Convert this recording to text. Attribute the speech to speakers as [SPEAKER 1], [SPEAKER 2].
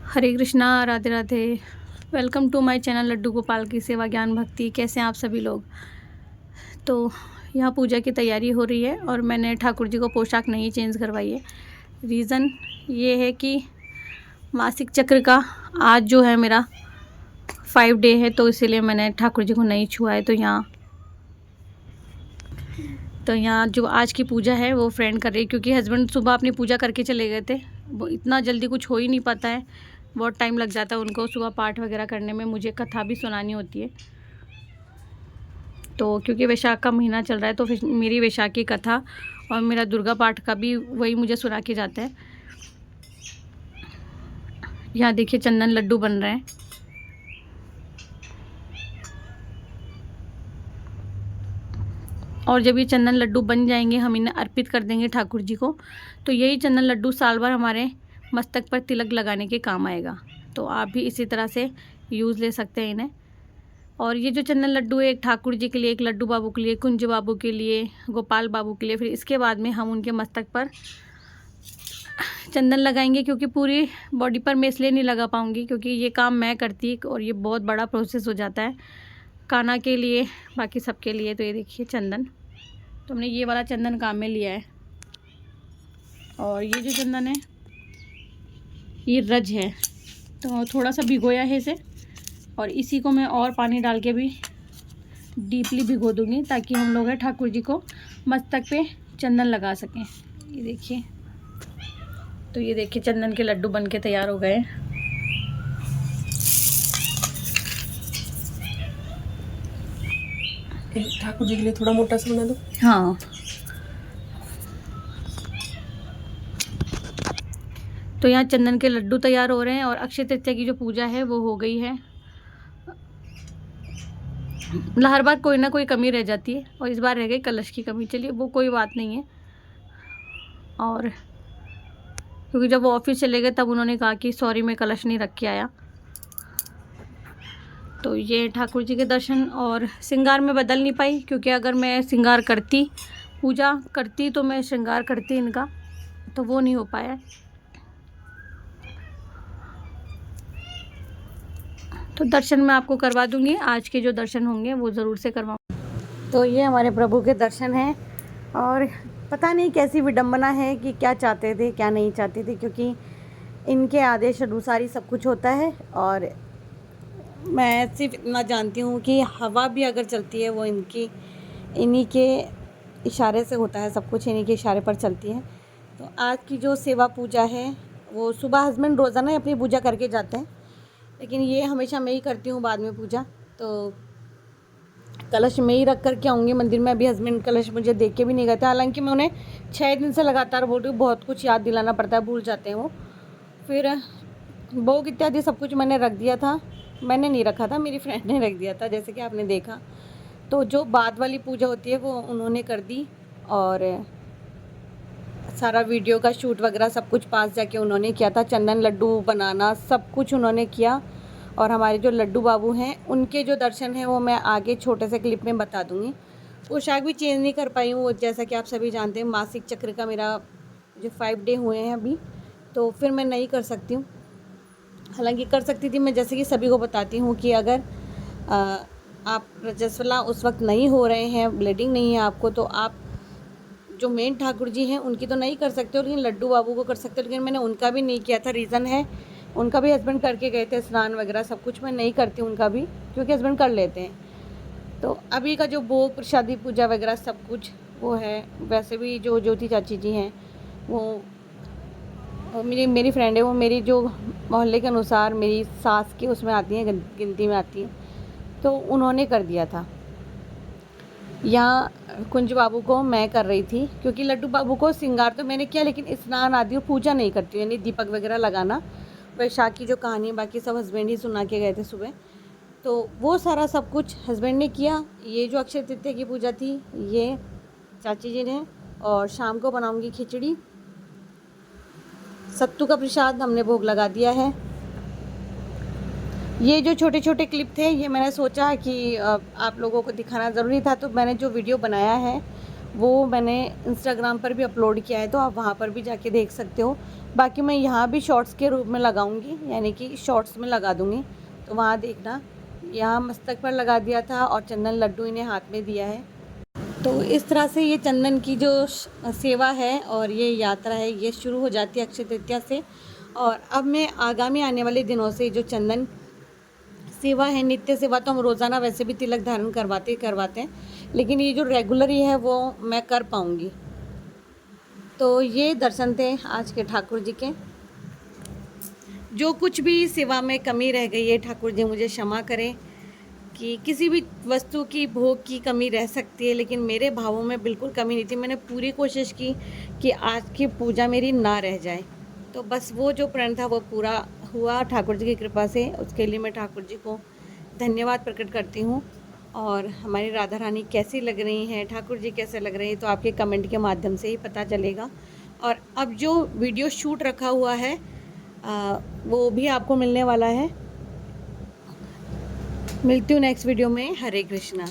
[SPEAKER 1] Hare Krishna, Radhe Radhe. Welcome to my channel Laddu Gopal की सेवा ज्ञान भक्ति। कैसे हैं आप सभी लोग। तो यहाँ पूजा की तैयारी हो रही है और मैंने ठाकुर जी को पोशाक नहीं चेंज करवाई है। रीज़न ये है कि मासिक चक्र का आज जो है मेरा 5 डे है, तो इसीलिए मैंने ठाकुर जी को नहीं छुआ है। तो यहाँ जो आज की पूजा है वो फ्रेंड कर रही है, क्योंकि हस्बैंड सुबह अपनी पूजा करके चले गए थे। वो इतना जल्दी कुछ हो ही नहीं पाता है, बहुत टाइम लग जाता है उनको सुबह पाठ वगैरह करने में। मुझे कथा भी सुनानी होती है, तो क्योंकि वैशाख का महीना चल रहा है तो फिर मेरी वैशाख की कथा और मेरा दुर्गा पाठ का भी वही मुझे सुना के जाता है। यहाँ देखिए चंदन लड्डू बन रहे हैं। और जब ये चंदन लड्डू बन जाएंगे हम इन्हें अर्पित कर देंगे ठाकुर जी को। तो यही चंदन लड्डू साल भर हमारे मस्तक पर तिलक लगाने के काम आएगा। तो आप भी इसी तरह से यूज़ ले सकते हैं इन्हें। और ये जो चंदन लड्डू है, एक ठाकुर जी के लिए, एक लड्डू बाबू के लिए, कुंज बाबू के लिए, गोपाल बाबू के लिए। फिर इसके बाद में हम उनके मस्तक पर चंदन लगाएंगे, क्योंकि पूरी बॉडी पर मैं इसलिए नहीं लगा पाऊँगी क्योंकि ये काम मैं करती और ये बहुत बड़ा प्रोसेस हो जाता है काना के लिए, बाकी सबके लिए। तो ये देखिए चंदन, तो हमने ये वाला चंदन काम में लिया है। और ये जो चंदन है ये रज है, तो थोड़ा सा भिगोया है इसे, और इसी को मैं और पानी डाल के भी डीपली भिगो दूंगी ताकि हम लोग ठाकुर जी को मस्तक पे चंदन लगा सकें। ये देखिए, तो ये देखिए चंदन के लड्डू बन के तैयार हो गए।
[SPEAKER 2] ठाकुर जी के लिए थोड़ा मोटा सा बना दो।
[SPEAKER 1] हाँ, तो यहाँ चंदन के लड्डू तैयार हो रहे हैं और अक्षय तृतीया की जो पूजा है वो हो गई है। हर बार कोई ना कोई कमी रह जाती है और इस बार रह गई कलश की कमी। चलिए वो कोई बात नहीं है। और क्योंकि जब वो ऑफिस चले गए तब उन्होंने कहा कि सॉरी मैं कलश नहीं रख के आया। तो ये ठाकुर जी के दर्शन, और श्रृंगार में बदल नहीं पाई क्योंकि अगर मैं श्रृंगार करती, पूजा करती, तो मैं श्रृंगार करती इनका, तो वो नहीं हो पाया। तो दर्शन मैं आपको करवा दूंगी, आज के जो दर्शन होंगे वो ज़रूर से करवाऊँ। तो ये हमारे प्रभु के दर्शन हैं, और पता नहीं कैसी विडंबना है कि क्या चाहते थे क्या नहीं चाहते थे, क्योंकि इनके आदेश अनुसार ही सब कुछ होता है। और मैं सिर्फ इतना जानती हूँ कि हवा भी अगर चलती है वो इन्हीं के इशारे से होता है, सब कुछ इन्हीं के इशारे पर चलती है। तो आज की जो सेवा पूजा है वो सुबह हस्बैंड रोज़ाना अपनी पूजा करके जाते हैं, लेकिन ये हमेशा मैं ही करती हूँ बाद में पूजा। तो कलश में ही रख कर के आऊँगी मंदिर में। अभी हस्बैंड कलश मुझे देख के भी नहीं गए थे, हालांकि मैं उन्हें 6 दिन से लगातार बोल रही हूँ, बहुत कुछ याद दिलाना पड़ता है, भूल जाते हैं वो। फिर भोग इत्यादि सब कुछ मैंने रख दिया था। मैंने नहीं रखा था, मेरी फ्रेंड ने रख दिया था, जैसे कि आपने देखा। तो जो बाद वाली पूजा होती है वो उन्होंने कर दी, और सारा वीडियो का शूट वगैरह सब कुछ पास जाके उन्होंने किया था। चंदन लड्डू बनाना सब कुछ उन्होंने किया। और हमारे जो लड्डू बाबू हैं उनके जो दर्शन हैं वो मैं आगे छोटे से क्लिप में बता दूँगी। पोशाक भी चेंज नहीं कर पाई हूँ, जैसा कि आप सभी जानते हैं मासिक चक्र का मेरा जो 5 डे हुए हैं अभी, तो फिर मैं नहीं कर सकती हूँ। हालांकि कर सकती थी मैं, जैसे कि सभी को बताती हूँ कि अगर आप रजस्वला उस वक्त नहीं हो रहे हैं, ब्लीडिंग नहीं है आपको, तो आप जो मेन ठाकुर जी हैं उनकी तो नहीं कर सकते हो, लेकिन लड्डू बाबू को कर सकते हो। लेकिन मैंने उनका भी नहीं किया था। रीज़न है, उनका भी हस्बैंड करके गए थे, स्नान वगैरह सब कुछ। मैं नहीं करती उनका भी, क्योंकि हस्बैंड कर लेते हैं। तो अभी का जो भोग प्रसादी पूजा वगैरह सब कुछ वो है। वैसे भी जो ज्योति चाची जी हैं वो मेरी फ्रेंड है, वो मेरी जो मोहल्ले के अनुसार मेरी सास की उसमें आती हैं, गिनती में आती हैं, तो उन्होंने कर दिया था। यहाँ कुंज बाबू को मैं कर रही थी, क्योंकि लड्डू बाबू को श्रृंगार तो मैंने किया, लेकिन स्नान आदि और पूजा नहीं करती हूँ, यानी दीपक वगैरह लगाना, वैशाख की जो कहानी बाकी सब हस्बैंड ही सुना के गए थे सुबह, तो वो सारा सब कुछ हस्बैंड ने किया। ये जो अक्षय तृतीया की पूजा थी ये चाची जी ने, और शाम को बनाऊँगी खिचड़ी, सत्तू का प्रसाद हमने भोग लगा दिया है। ये जो छोटे छोटे क्लिप थे ये मैंने सोचा कि आप लोगों को दिखाना ज़रूरी था, तो मैंने जो वीडियो बनाया है वो मैंने इंस्टाग्राम पर भी अपलोड किया है, तो आप वहाँ पर भी जाके देख सकते हो। बाकी मैं यहाँ भी शॉर्ट्स के रूप में लगाऊंगी, यानी कि शॉर्ट्स में लगा दूंगी, तो वहाँ देखना। यहाँ मस्तक पर लगा दिया था और चंदन लड्डू इन्हें हाथ में दिया है। तो इस तरह से ये चंदन की जो सेवा है और ये यात्रा है, ये शुरू हो जाती है अक्षय तृतीया से। और अब मैं आगामी आने वाले दिनों से जो चंदन सेवा है, नित्य सेवा, तो हम रोज़ाना वैसे भी तिलक धारण करवाते हैं, लेकिन ये जो रेगुलर ही है वो मैं कर पाऊँगी। तो ये दर्शन थे आज के ठाकुर जी के। जो कुछ भी सेवा में कमी रह गई है, ठाकुर जी मुझे क्षमा करें कि किसी भी वस्तु की भोग की कमी रह सकती है, लेकिन मेरे भावों में बिल्कुल कमी नहीं थी। मैंने पूरी कोशिश की कि आज की पूजा मेरी ना रह जाए, तो बस वो जो प्रण था वो पूरा हुआ ठाकुर जी की कृपा से। उसके लिए मैं ठाकुर जी को धन्यवाद प्रकट करती हूँ। और हमारी राधा रानी कैसी लग रही हैं, ठाकुर जी कैसे लग रहे हैं, तो आपके कमेंट के माध्यम से ही पता चलेगा। और अब जो वीडियो शूट रखा हुआ है वो भी आपको मिलने वाला है। मिलती हूँ नेक्स्ट वीडियो में। हरे कृष्णा।